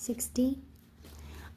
60।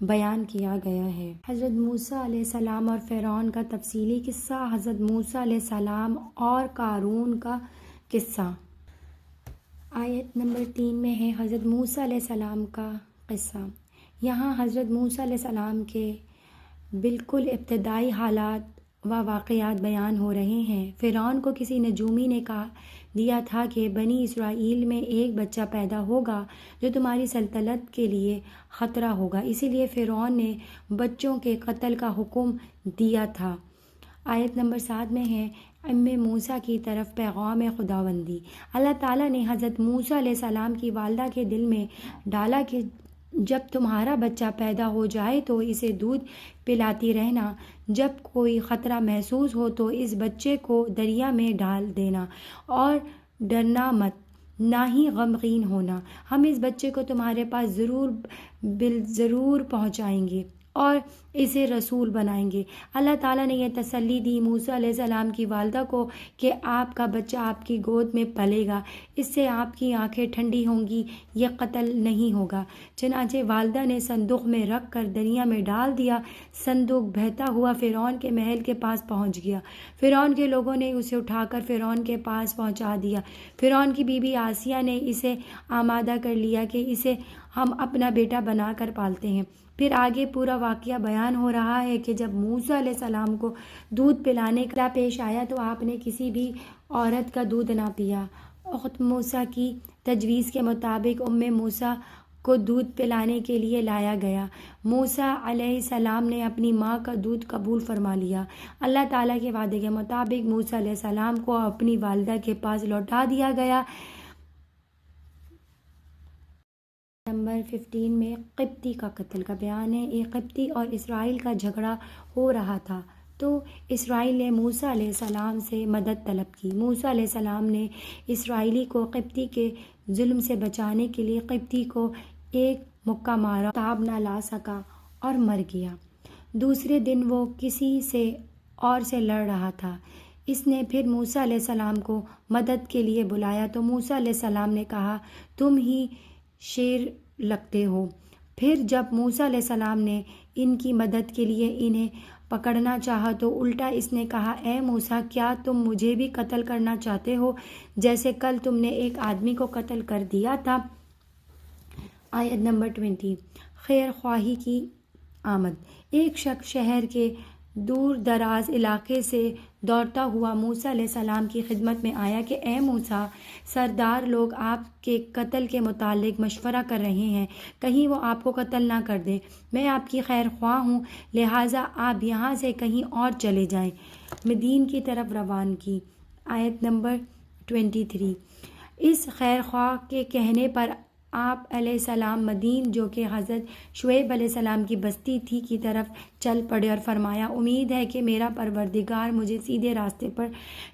بیان کیا گیا ہے۔ حضرت موسیٰ علیہ السلام اور فرعون کا تفصیلی قصہ، حضرت موسیٰ علیہ السلام اور قارون کا قصہ۔ آیت نمبر 3 میں ہے حضرت موسیٰ علیہ السلام کا قصہ۔ یہاں حضرت موسیٰ علیہ السلام کے بالکل ابتدائی حالات و واقعات بیان ہو رہے ہیں۔ فرعون کو کسی نجومی نے کہا دیا تھا کہ بنی اسرائیل میں ایک بچہ پیدا ہوگا جو تمہاری سلطنت کے لیے خطرہ ہوگا، اسی لیے فرعون نے بچوں کے قتل کا حکم دیا تھا۔ آیت نمبر 7 میں ہے موسیٰ کی طرف پیغام خداوندی۔ اللہ تعالیٰ نے حضرت موسیٰ علیہ السلام کی والدہ کے دل میں ڈالا کہ جب تمہارا بچہ پیدا ہو جائے تو اسے دودھ پلاتی رہنا، جب کوئی خطرہ محسوس ہو تو اس بچے کو دریا میں ڈال دینا اور ڈرنا مت، نہ ہی غمگین ہونا، ہم اس بچے کو تمہارے پاس ضرور پہنچائیں گے اور اسے رسول بنائیں گے۔ اللہ تعالیٰ نے یہ تسلی دی موسیٰ علیہ السلام کی والدہ کو کہ آپ کا بچہ آپ کی گود میں پلے گا، اس سے آپ کی آنکھیں ٹھنڈی ہوں گی، یہ قتل نہیں ہوگا۔ چنانچہ والدہ نے صندوق میں رکھ کر دریا میں ڈال دیا۔ صندوق بہتا ہوا فرعون کے محل کے پاس پہنچ گیا۔ فرعون کے لوگوں نے اسے اٹھا کر فرعون کے پاس پہنچا دیا۔ فرعون کی بیوی آسیہ نے اسے آمادہ کر لیا کہ اسے ہم اپنا بیٹا بنا کر پالتے ہیں۔ پھر آگے پورا واقعہ بیان ہو رہا ہے کہ جب موسیٰ علیہ السلام کو دودھ پلانے کا پیش آیا تو آپ نے کسی بھی عورت کا دودھ نہ پیا۔ اخت موسیٰ کی تجویز کے مطابق موسیٰ کو دودھ پلانے کے لیے لایا گیا۔ موسیٰ علیہ السلام نے اپنی ماں کا دودھ قبول فرما لیا۔ اللہ تعالیٰ کے وعدے کے مطابق موسیٰ علیہ السلام کو اپنی والدہ کے پاس لوٹا دیا گیا۔ نمبر 15 میں قبطی کا قتل کا بیان ہے۔ ایک قبطی اور اسرائیل کا جھگڑا ہو رہا تھا تو اسرائیل نے موسیٰ علیہ السلام سے مدد طلب کی۔ موسیٰ علیہ السلام نے اسرائیلی کو قبطی کے ظلم سے بچانے کے لیے قبطی کو ایک مکہ مارا، تاب نہ لا سکا اور مر گیا۔ دوسرے دن وہ کسی سے اور سے لڑ رہا تھا، اس نے پھر موسیٰ علیہ السلام کو مدد کے لیے بلایا تو موسیٰ علیہ السلام نے کہا تم ہی شیر لگتے ہو۔ پھر جب موسیٰ علیہ السلام نے ان کی مدد کے لیے انہیں پکڑنا چاہا تو الٹا اس نے کہا اے موسیٰ، کیا تم مجھے بھی قتل کرنا چاہتے ہو جیسے کل تم نے ایک آدمی کو قتل کر دیا تھا؟ آیت نمبر 20 خیر خواہی کی آمد۔ ایک شخص شہر کے دور دراز علاقے سے دوڑتا ہوا موسیٰ علیہ السلام کی خدمت میں آیا کہ اے موسیٰ، سردار لوگ آپ کے قتل کے متعلق مشورہ کر رہے ہیں، کہیں وہ آپ کو قتل نہ کر دیں۔ میں آپ کی خیر خواہ ہوں، لہٰذا آپ یہاں سے کہیں اور چلے جائیں۔ مدین کی طرف روان کی۔ آیت نمبر 23 اس خیر خواہ کے کہنے پر آپ علیہ السلام مدین، جو کہ حضرت شعیب علیہ السلام کی بستی تھی، کی طرف چل پڑے اور فرمایا امید ہے کہ میرا پروردگار مجھے سیدھے راستے پر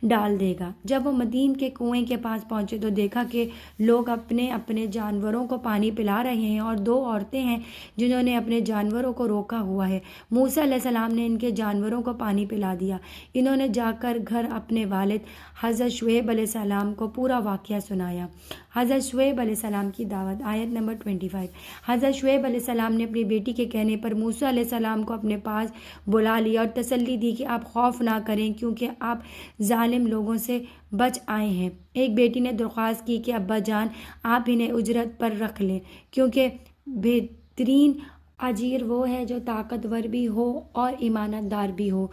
ڈال دے گا۔ جب وہ مدین کے کنویں کے پاس پہنچے تو دیکھا کہ لوگ اپنے اپنے جانوروں کو پانی پلا رہے ہیں اور دو عورتیں ہیں جنہوں نے اپنے جانوروں کو روکا ہوا ہے۔ موسیٰ علیہ السلام نے ان کے جانوروں کو پانی پلا دیا۔ انہوں نے جا کر گھر اپنے والد حضرت شعیب علیہ السلام کو پورا واقعہ سنایا۔ حضرت شعیب علیہ السلام کی دعوت۔ آیت نمبر 25 حضرت شعیب علیہ السلام نے اپنی بیٹی کے کہنے پر موسیٰ علیہ السلام کو اپنے پاس بلا لیا اور تسلی دی کہ آپ خوف نہ کریں کیونکہ آپ ظالم لوگوں سے بچ آئے ہیں۔ ایک بیٹی نے درخواست کی کہ ابا جان آپ انہیں اجرت پر رکھ لیں کیونکہ بہترین اجیر وہ ہے جو طاقتور بھی ہو اور ایمانت دار بھی ہو۔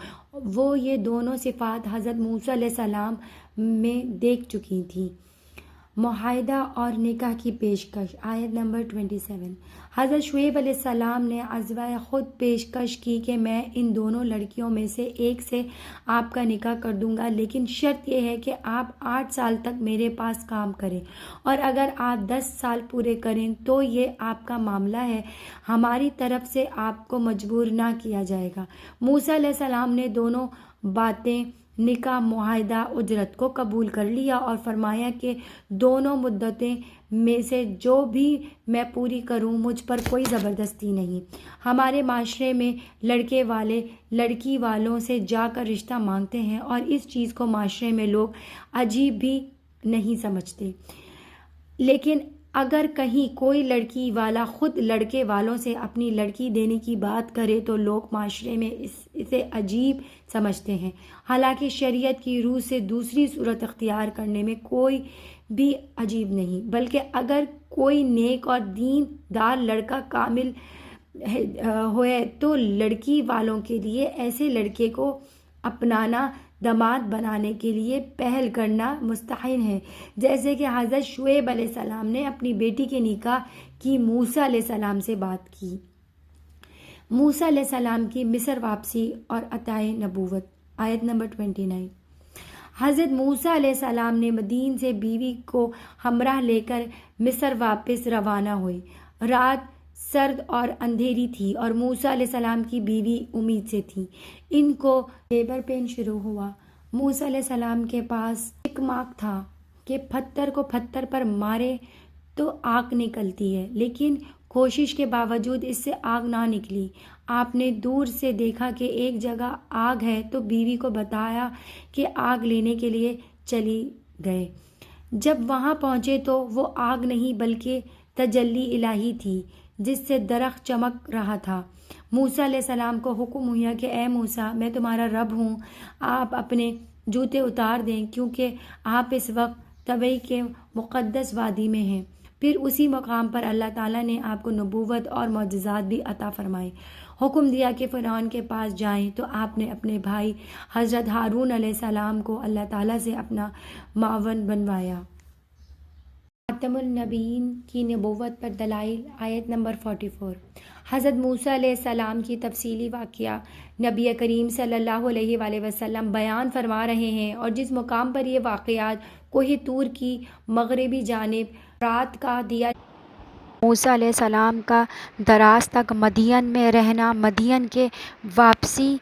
وہ یہ دونوں صفات حضرت موسیٰ علیہ السلام میں دیکھ چکی تھیں۔ معاہدہ اور نکاح کی پیشکش۔ آیت نمبر 27 حضرت شعیب علیہ السلام نے عزوۂ خود پیشکش کی کہ میں ان دونوں لڑکیوں میں سے ایک سے آپ کا نکاح کر دوں گا، لیکن شرط یہ ہے کہ آپ 8 سال تک میرے پاس کام کریں اور اگر آپ 10 سال پورے کریں تو یہ آپ کا معاملہ ہے، ہماری طرف سے آپ کو مجبور نہ کیا جائے گا۔ موسیٰ علیہ السلام نے دونوں باتیں، نکاح، معاہدہ، اجرت کو قبول کر لیا اور فرمایا کہ دونوں مدتیں میں سے جو بھی میں پوری کروں مجھ پر کوئی زبردستی نہیں۔ ہمارے معاشرے میں لڑکے والے لڑکی والوں سے جا کر رشتہ مانگتے ہیں اور اس چیز کو معاشرے میں لوگ عجیب بھی نہیں سمجھتے، لیکن اگر کہیں کوئی لڑکی والا خود لڑکے والوں سے اپنی لڑکی دینے کی بات کرے تو لوگ معاشرے میں اسے عجیب سمجھتے ہیں، حالانکہ شریعت کی روح سے دوسری صورت اختیار کرنے میں کوئی بھی عجیب نہیں، بلکہ اگر کوئی نیک اور دین دار لڑکا کامل ہوئے تو لڑکی والوں کے لیے ایسے لڑکے کو اپنانا داماد بنانے کے لیے پہل کرنا مستحسن ہے، جیسے کہ حضرت شعیب علیہ السلام نے اپنی بیٹی کے نکاح کی موسیٰ علیہ السلام سے بات کی۔ موسیٰ علیہ السلام کی مصر واپسی اور عطائے نبوت، آیت نمبر 29۔ حضرت موسیٰ علیہ السلام نے مدین سے بیوی کو ہمراہ لے کر مصر واپس روانہ ہوئے۔ رات سرد اور اندھیری تھی اور موسیٰ علیہ السلام کی بیوی امید سے تھی۔ ان کو لیبر پین شروع ہوا۔ موسیٰ علیہ السلام کے پاس ایک ماک تھا کہ پتھر کو پتھر پر مارے تو آگ نکلتی ہے، لیکن کوشش کے باوجود اس سے آگ نہ نکلی۔ آپ نے دور سے دیکھا کہ ایک جگہ آگ ہے تو بیوی کو بتایا کہ آگ لینے کے لیے چلی گئے۔ جب وہاں پہنچے تو وہ آگ نہیں بلکہ تجلی الہی تھی جس سے درخت چمک رہا تھا۔ موسیٰ علیہ السلام کو حکم ہوا کہ اے موسیٰ، میں تمہارا رب ہوں، آپ اپنے جوتے اتار دیں کیونکہ آپ اس وقت طوی کے مقدس وادی میں ہیں۔ پھر اسی مقام پر اللہ تعالیٰ نے آپ کو نبوت اور معجزات بھی عطا فرمائے۔ حکم دیا کہ فرعون کے پاس جائیں تو آپ نے اپنے بھائی حضرت ہارون علیہ السلام کو اللہ تعالیٰ سے اپنا معاون بنوایا۔ خاتم النبیین کی نبوت پر دلائل، آیت نمبر 44۔ حضرت موسیٰ علیہ السلام کی تفصیلی واقعہ نبی کریم صلی اللہ علیہ وآلہ وسلم بیان فرما رہے ہیں، اور جس مقام پر یہ واقعات کوہ طور کی مغربی جانب رات کا دیا موسیٰ علیہ السلام کا دراز تک مدین میں رہنا، مدین کے واپسی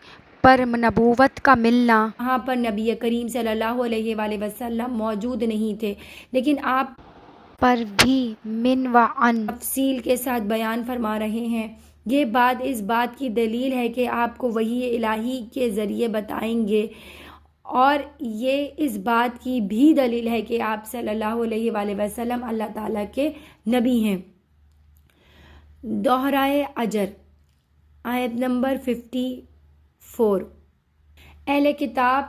پر نبوت کا ملنا، وہاں پر نبی کریم صلی اللہ علیہ وآلہ وسلم موجود نہیں تھے، لیکن آپ پر بھی من و عن تفصیل کے ساتھ بیان فرما رہے ہیں۔ یہ بات اس بات کی دلیل ہے کہ آپ کو وحی الہی کے ذریعے بتائیں گے، اور یہ اس بات کی بھی دلیل ہے کہ آپ صلی اللہ علیہ وآلہ وسلم اللہ تعالیٰ کے نبی ہیں۔ دوہرائے اجر، آیت نمبر 54۔ اہل کتاب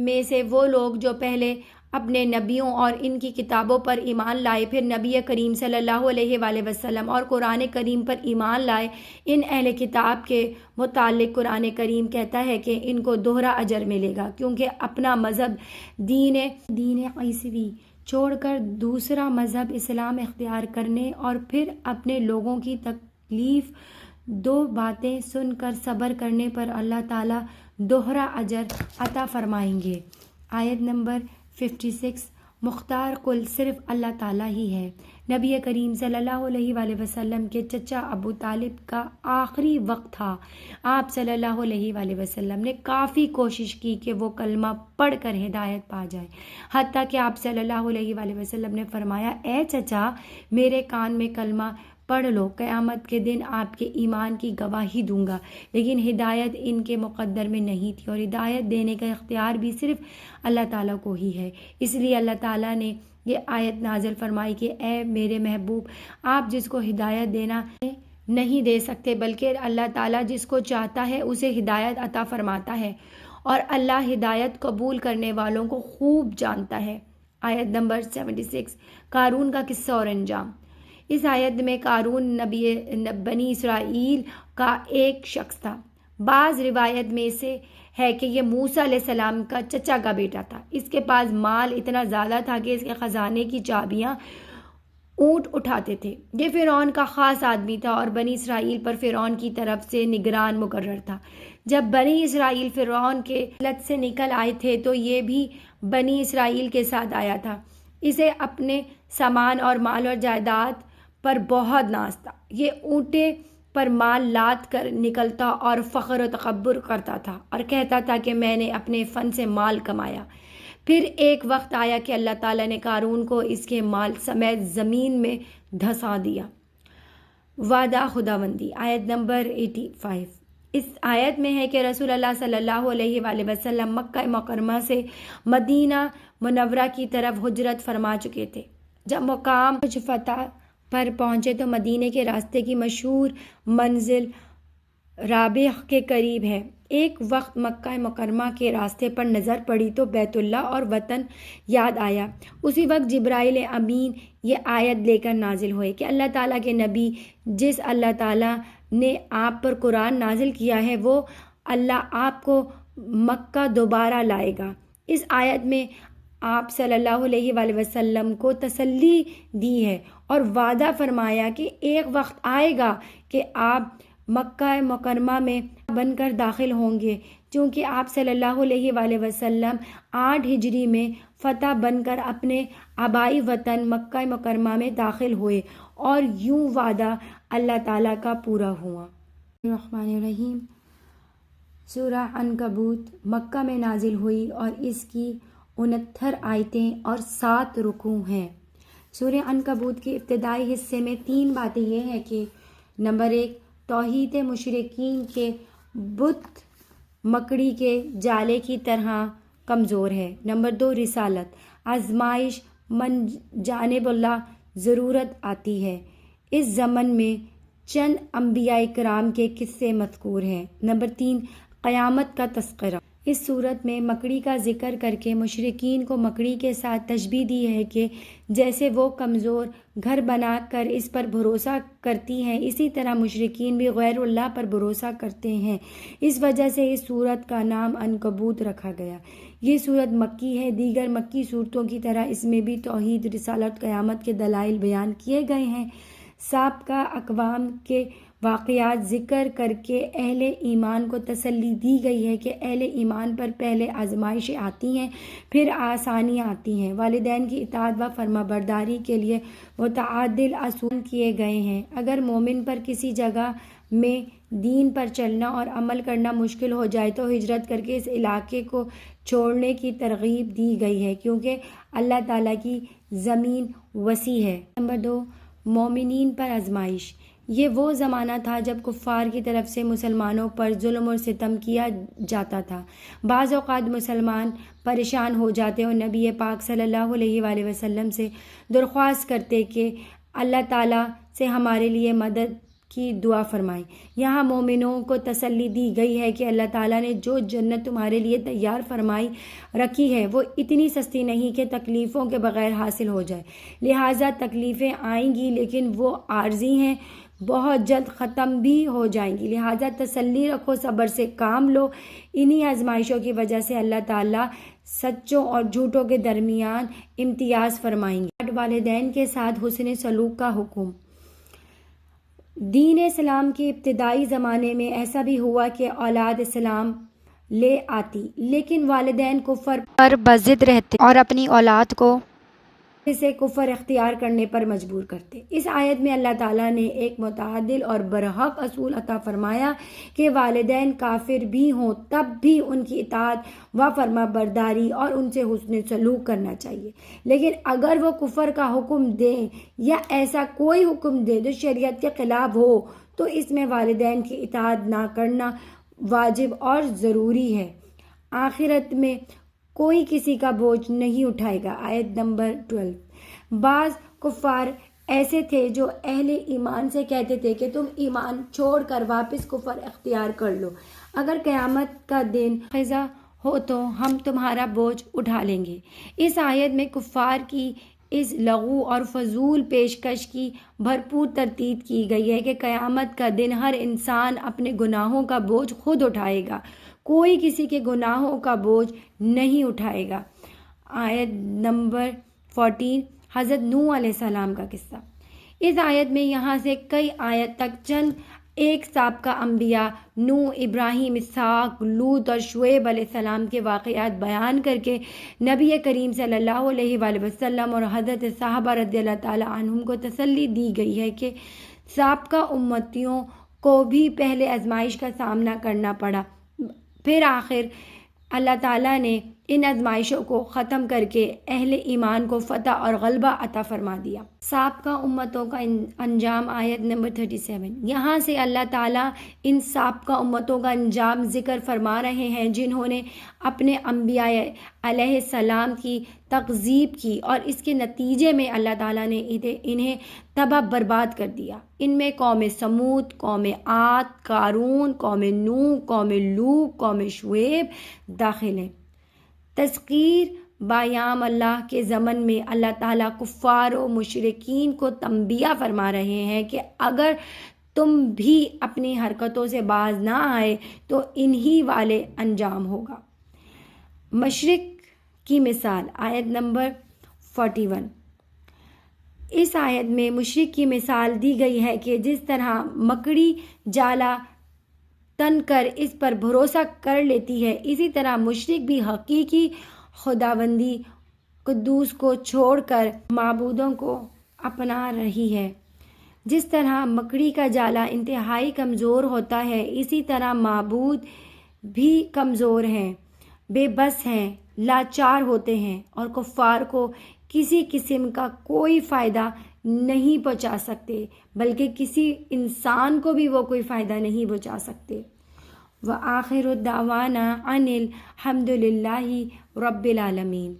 میں سے وہ لوگ جو پہلے اپنے نبیوں اور ان کی کتابوں پر ایمان لائے، پھر نبی کریم صلی اللہ علیہ وآلہ وسلم اور قرآن کریم پر ایمان لائے، ان اہل کتاب کے متعلق قرآن کریم کہتا ہے کہ ان کو دوہرا اجر ملے گا، کیونکہ اپنا مذہب دین عیسوی چھوڑ کر دوسرا مذہب اسلام اختیار کرنے اور پھر اپنے لوگوں کی تکلیف دو باتیں سن کر صبر کرنے پر اللہ تعالیٰ دوہرا اجر عطا فرمائیں گے۔ آیت نمبر 56۔ مختار کل صرف اللہ تعالیٰ ہی ہے۔ نبی کریم صلی اللہ علیہ وآلہ وسلم کے چچا ابو طالب کا آخری وقت تھا۔ آپ صلی اللہ علیہ وآلہ وسلم نے کافی کوشش کی کہ وہ کلمہ پڑھ کر ہدایت پا جائے، حتیٰ کہ آپ صلی اللہ علیہ وآلہ وسلم نے فرمایا، اے چچا، میرے کان میں کلمہ پڑھ لو، قیامت کے دن آپ کے ایمان کی گواہی دوں گا۔ لیکن ہدایت ان کے مقدر میں نہیں تھی، اور ہدایت دینے کا اختیار بھی صرف اللہ تعالیٰ کو ہی ہے۔ اس لیے اللہ تعالیٰ نے یہ آیت نازل فرمائی کہ اے میرے محبوب، آپ جس کو ہدایت دینا نہیں دے سکتے، بلکہ اللہ تعالیٰ جس کو چاہتا ہے اسے ہدایت عطا فرماتا ہے، اور اللہ ہدایت قبول کرنے والوں کو خوب جانتا ہے۔ آیت نمبر 76۔ قارون کا قصہ اور انجام۔ اس آیت میں قارون بنی اسرائیل کا ایک شخص تھا۔ بعض روایت میں سے ہے کہ یہ موسیٰ علیہ السلام کا چچا کا بیٹا تھا۔ اس کے پاس مال اتنا زیادہ تھا کہ اس کے خزانے کی چابیاں اونٹ اٹھاتے تھے۔ یہ فرعون کا خاص آدمی تھا اور بنی اسرائیل پر فرعون کی طرف سے نگران مقرر تھا۔ جب بنی اسرائیل فرعون کے مسلط سے نکل آئے تھے تو یہ بھی بنی اسرائیل کے ساتھ آیا تھا۔ اسے اپنے سامان اور مال اور جائیداد پر بہت ناز تھا۔ یہ اونٹیں پر مال لاد کر نکلتا اور فخر و تکبر کرتا تھا اور کہتا تھا کہ میں نے اپنے فن سے مال کمایا۔ پھر ایک وقت آیا کہ اللہ تعالیٰ نے قارون کو اس کے مال سمیت زمین میں دھسا دیا۔ وعدہ خداوندی، آیت نمبر 85۔ اس آیت میں ہے کہ رسول اللہ صلی اللہ علیہ وآلہ وسلم مکہ مکرمہ سے مدینہ منورہ کی طرف ہجرت فرما چکے تھے۔ جب مقام فتح پر پہنچے تو مدینے کے راستے کی مشہور منزل رابغ کے قریب ہے۔ ایک وقت مکہ مکرمہ کے راستے پر نظر پڑی تو بیت اللہ اور وطن یاد آیا۔ اسی وقت جبرائیل امین یہ آیت لے کر نازل ہوئے کہ اللہ تعالیٰ کے نبی جس اللہ تعالیٰ نے آپ پر قرآن نازل کیا ہے وہ اللہ آپ کو مکہ دوبارہ لائے گا۔ اس آیت میں آپ صلی اللہ علیہ وآلہ وسلم کو تسلی دی ہے اور وعدہ فرمایا کہ ایک وقت آئے گا کہ آپ مکہ مکرمہ میں بن کر داخل ہوں گے، چونکہ آپ صلی اللہ علیہ وآلہ وسلم 8 ہجری میں فتح بن کر اپنے آبائی وطن مکہ مکرمہ میں داخل ہوئے اور یوں وعدہ اللہ تعالیٰ کا پورا ہوا۔ الرحمن الرحیم۔ سورہ عنکبوت مکہ میں نازل ہوئی اور اس کی 69 آیتیں اور 7 رکوع ہیں۔ سورہ عنکبوت کے ابتدائی حصے میں 3 باتیں یہ ہیں کہ نمبر 1 توحید مشرکین کے بت مکڑی کے جالے کی طرح کمزور ہے۔ نمبر 2 رسالت آزمائش من جانب اللہ ضرورت آتی ہے۔ اس زمن میں چند انبیاء کرام کے قصے مذکور ہیں۔ نمبر 3 قیامت کا تذکرہ۔ اس صورت میں مکڑی کا ذکر کر کے مشرکین کو مکڑی کے ساتھ تشبیہ دی ہے کہ جیسے وہ کمزور گھر بنا کر اس پر بھروسہ کرتی ہیں، اسی طرح مشرکین بھی غیر اللہ پر بھروسہ کرتے ہیں۔ اس وجہ سے اس صورت کا نام عنکبوت رکھا گیا۔ یہ صورت مکی ہے۔ دیگر مکی صورتوں کی طرح اس میں بھی توحید، رسالت، قیامت کے دلائل بیان کیے گئے ہیں۔ سابقہ اقوام کے واقعات ذکر کر کے اہل ایمان کو تسلی دی گئی ہے کہ اہل ایمان پر پہلے آزمائشیں آتی ہیں، پھر آسانیاں آتی ہیں۔ والدین کی اطاعت و فرما برداری کے لیے متعدد اصول کیے گئے ہیں۔ اگر مومن پر کسی جگہ میں دین پر چلنا اور عمل کرنا مشکل ہو جائے تو ہجرت کر کے اس علاقے کو چھوڑنے کی ترغیب دی گئی ہے، کیونکہ اللہ تعالیٰ کی زمین وسیع ہے۔ نمبر 2 مومنین پر آزمائش۔ یہ وہ زمانہ تھا جب کفار کی طرف سے مسلمانوں پر ظلم اور ستم کیا جاتا تھا۔ بعض اوقات مسلمان پریشان ہو جاتے اور نبی پاک صلی اللہ علیہ وآلہ وسلم سے درخواست کرتے کہ اللہ تعالیٰ سے ہمارے لیے مدد کی دعا فرمائیں۔ یہاں مومنوں کو تسلی دی گئی ہے کہ اللہ تعالیٰ نے جو جنت تمہارے لیے تیار فرمائی رکھی ہے وہ اتنی سستی نہیں کہ تکلیفوں کے بغیر حاصل ہو جائے، لہٰذا تکلیفیں آئیں گی لیکن وہ عارضی ہیں، بہت جلد ختم بھی ہو جائیں گی، لہٰذا تسلی رکھو، صبر سے کام لو۔ انہی آزمائشوں کی وجہ سے اللہ تعالیٰ سچوں اور جھوٹوں کے درمیان امتیاز فرمائیں گے۔ والدین کے ساتھ حسن سلوک کا حکم۔ دین اسلام کے ابتدائی زمانے میں ایسا بھی ہوا کہ اولاد اسلام لے آتی لیکن والدین کفر پر بضد رہتے اور اپنی اولاد کو اسے کفر اختیار کرنے پر مجبور کرتے۔ اس آیت میں اللہ تعالیٰ نے ایک متعادل اور برحق اصول عطا فرمایا کہ والدین کافر بھی ہوں تب بھی ان کی اطاعت و فرما برداری اور ان سے حسن سلوک کرنا چاہیے، لیکن اگر وہ کفر کا حکم دیں یا ایسا کوئی حکم دے جو شریعت کے خلاف ہو تو اس میں والدین کی اطاعت نہ کرنا واجب اور ضروری ہے۔ آخرت میں کوئی کسی کا بوجھ نہیں اٹھائے گا۔ آیت نمبر 12۔ بعض کفار ایسے تھے جو اہل ایمان سے کہتے تھے کہ تم ایمان چھوڑ کر واپس کفر اختیار کر لو، اگر قیامت کا دن قضا ہو تو ہم تمہارا بوجھ اٹھا لیں گے۔ اس آیت میں کفار کی اس لغو اور فضول پیشکش کی بھرپور تردید کی گئی ہے کہ قیامت کا دن ہر انسان اپنے گناہوں کا بوجھ خود اٹھائے گا، کوئی کسی کے گناہوں کا بوجھ نہیں اٹھائے گا۔ آیت نمبر 14 حضرت نوح علیہ السلام کا قصہ۔ اس آیت میں یہاں سے کئی آیت تک چند ایک سابقہ انبیاء نوح، ابراہیم، اسحاق، لوط اور شعیب علیہ السلام کے واقعات بیان کر کے نبی کریم صلی اللہ علیہ وآلہ وسلم اور حضرت صحابہ رضی اللہ تعالیٰ عنہم کو تسلی دی گئی ہے کہ سابقہ امتیوں کو بھی پہلے آزمائش کا سامنا کرنا پڑا، پھر آخر اللہ تعالیٰ نے ان آزمائشوں کو ختم کر کے اہل ایمان کو فتح اور غلبہ عطا فرما دیا۔ سابقہ امتوں کا انجام، آیت نمبر 37۔ یہاں سے اللہ تعالیٰ ان سابقہ امتوں کا انجام ذکر فرما رہے ہیں جنہوں نے اپنے انبیاء علیہ السلام کی تکذیب کی اور اس کے نتیجے میں اللہ تعالیٰ نے انہیں تباہ برباد کر دیا۔ ان میں قوم سمود، قوم عاد، قارون، قوم نوح، قوم لوط، قوم شعیب داخل ہیں۔ تذکیر بایام اللہ کے ضمن میں اللہ تعالیٰ کفار و مشرکین کو تنبیہ فرما رہے ہیں کہ اگر تم بھی اپنی حرکتوں سے باز نہ آئے تو انہی والے انجام ہوگا۔ مشرق کی مثال، آیت نمبر 41۔ اس آیت میں مشرق کی مثال دی گئی ہے کہ جس طرح مکڑی جالا تن کر اس پر بھروسہ کر لیتی ہے، اسی طرح مشرک بھی حقیقی خداوندی قدوس کو چھوڑ کر معبودوں کو اپنا رہی ہے۔ جس طرح مکڑی کا جالا انتہائی کمزور ہوتا ہے، اسی طرح معبود بھی کمزور ہیں، بے بس ہیں، لاچار ہوتے ہیں اور کفار کو کسی قسم کا کوئی فائدہ نہیں پہنچا سکتے، بلکہ کسی انسان کو بھی وہ کوئی فائدہ نہیں پہنچا سکتے۔ وآخر دعوانا ان الحمد للہ رب العالمین۔